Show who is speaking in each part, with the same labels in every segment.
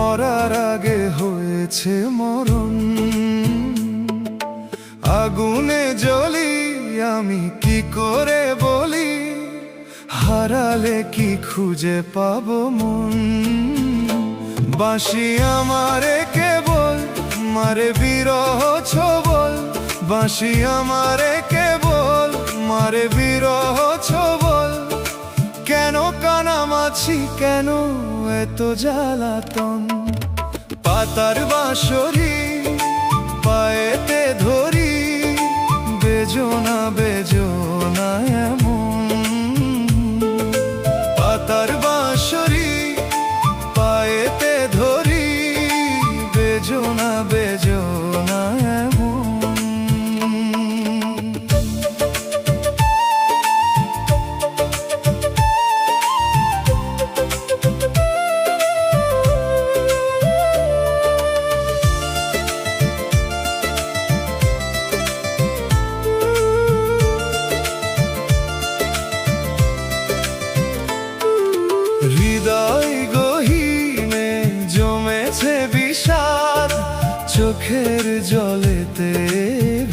Speaker 1: মরার আগে হয়েছে মরণ। আগুনে জ্বলি আমি কি করে বলি, হারালে কি খুঁজে পাবো মন। বাঁশি আমারে কেবল মারে বিরহ ছবল, বাঁশি আমারে কেবল মারে বিরহ ছবল। কেন কানামাছি, কেন এত জ্বালাতন। পাতার বাঁশরি পায়েতে ধরি, বেজোনা বেজোনা এমন। পাতার বাঁশরি পায়েতে ধরি, বেজোনা বেজোনা এমন। হৃদয় গহীনে জমেছে বিষাদ, চোখের জলেতে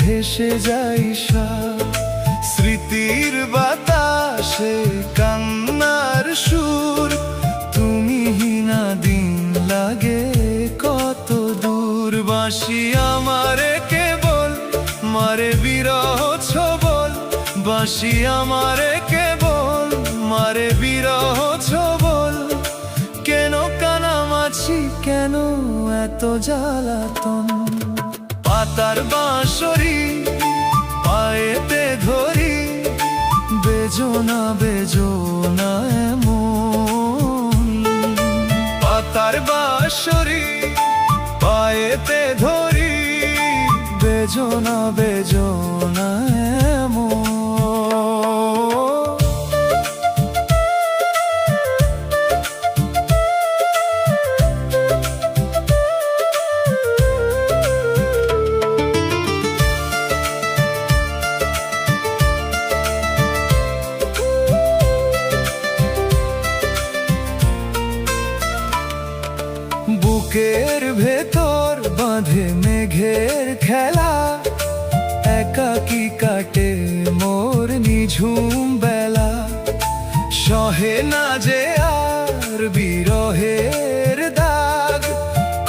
Speaker 1: ভেসে যাই সাদ। স্মৃতির বাতাসে কান্নার সুর, তুমি হিনা দিন লাগে কত দূর। বাঁশি আমারে কেবল মারে বিরহ ছবল, বাঁশি আমারে কেবল মারে বিরহ ছবল। কেন কানামাছি, কেন এত জ্বালাতন। পাতার বাঁশরি পায়েতে ধরি, বেজোনা বেজোনা এমন। পাতার বাঁশরি পায়েতে ধরি, বেজোনা বেজোনা এমন। বুকের ভেতর বাঁধে মেঘের খেলা, একাকী কাটে মোর নিঝুম বেলা। সহে না যে আর বিরহের দাগ,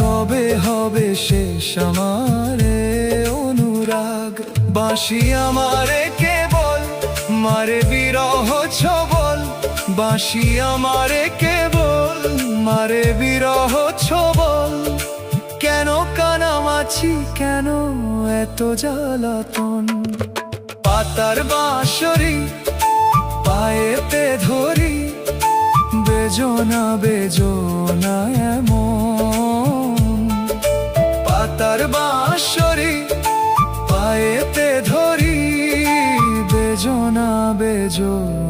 Speaker 1: কবে হবে শেষ আমারে অনুরাগ। বাঁশি আমারে কেবল মারে বিরহ ছবল, বাঁশি আমারে কেবল মারে বিরহ ছবল। কেন কানামাছি, কেন এত জ্বালাতন। পাতার বাঁশরি পায়েতে ধরি, বেজোনা বেজোনা এমন। পাতার বাঁশরি পায়েতে ধরি, বেজোনা বেজোনা।